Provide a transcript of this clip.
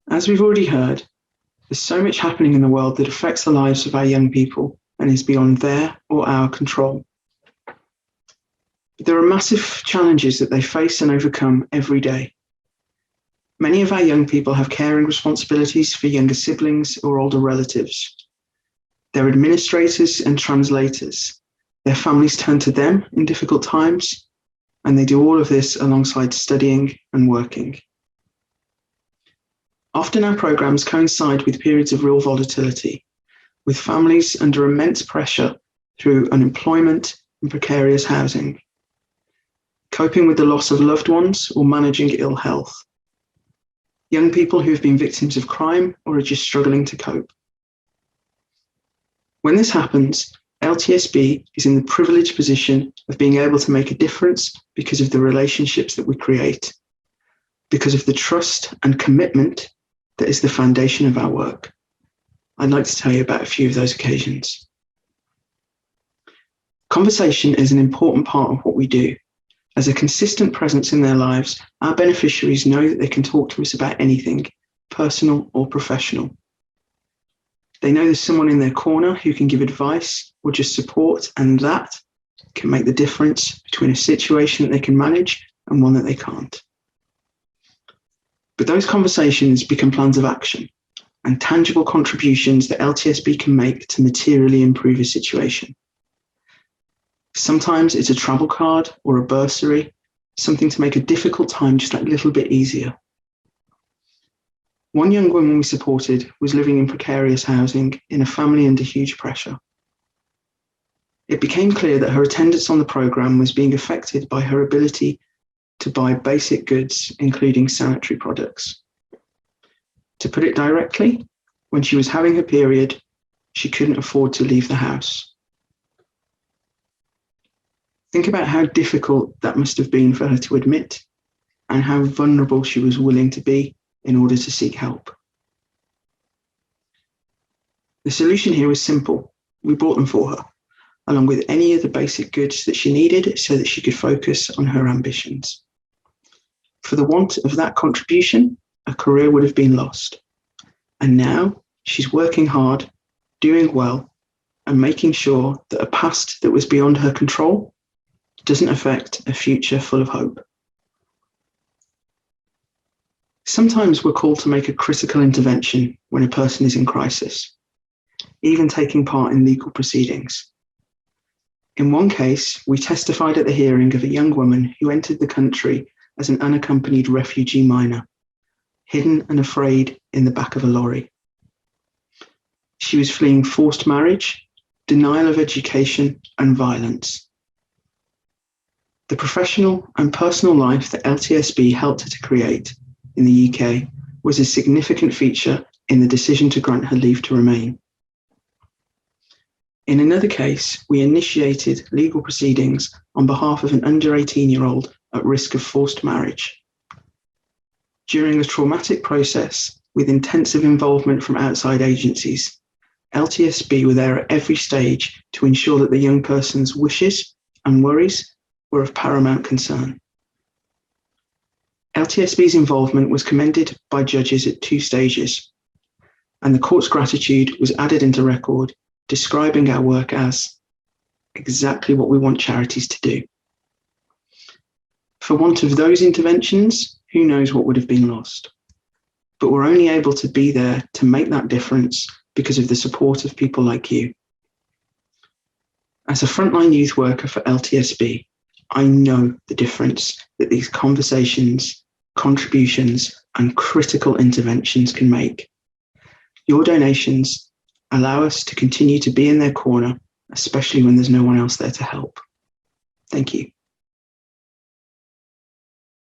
As we've already heard, there's so much happening in the world that affects the lives of our young people and is beyond their or our control. But there are massive challenges that they face and overcome every day. Many of our young people have caring responsibilities for younger siblings or older relatives. They're administrators and translators. Their families turn to them in difficult times, and they do all of this alongside studying and working. Often our programs coincide with periods of real volatility, with families under immense pressure through unemployment and precarious housing, coping with the loss of loved ones or managing ill health, young people who have been victims of crime or are just struggling to cope. When this happens, LTSB is in the privileged position of being able to make a difference because of the relationships that we create, because of the trust and commitment that is the foundation of our work. I'd like to tell you about a few of those occasions. Conversation is an important part of what we do. As a consistent presence in their lives, our beneficiaries know that they can talk to us about anything, personal or professional. They know there's someone in their corner who can give advice or just support, and that can make the difference between a situation that they can manage and one that they can't. But those conversations become plans of action and tangible contributions that LTSB can make to materially improve a situation. Sometimes it's a travel card or a bursary, something to make a difficult time just that little bit easier. One young woman we supported was living in precarious housing in a family under huge pressure. It became clear that her attendance on the programme was being affected by her ability to buy basic goods, including sanitary products. To put it directly, when she was having her period, she couldn't afford to leave the house. Think about how difficult that must have been for her to admit and how vulnerable she was willing to be in order to seek help. The solution here was simple. We bought them for her, along with any of the basic goods that she needed so that she could focus on her ambitions. For the want of that contribution, a career would have been lost. And now she's working hard, doing well, and making sure that a past that was beyond her control doesn't affect a future full of hope. Sometimes we're called to make a critical intervention when a person is in crisis, even taking part in legal proceedings. In one case, we testified at the hearing of a young woman who entered the country as an unaccompanied refugee minor, hidden and afraid in the back of a lorry. She was fleeing forced marriage, denial of education, and violence. The professional and personal life that LTSB helped her to create in the UK was a significant feature in the decision to grant her leave to remain. In another case, we initiated legal proceedings on behalf of an under 18-year-old at risk of forced marriage. During a traumatic process with intensive involvement from outside agencies, LTSB were there at every stage to ensure that the young person's wishes and worries were of paramount concern. LTSB's involvement was commended by judges at 2 stages, and the court's gratitude was added into record, describing our work as exactly what we want charities to do. For want of those interventions, who knows what would have been lost? But we're only able to be there to make that difference because of the support of people like you. As a frontline youth worker for LTSB, I know the difference that these conversations, contributions, and critical interventions can make. Your donations allow us to continue to be in their corner, especially when there's no one else there to help. Thank you.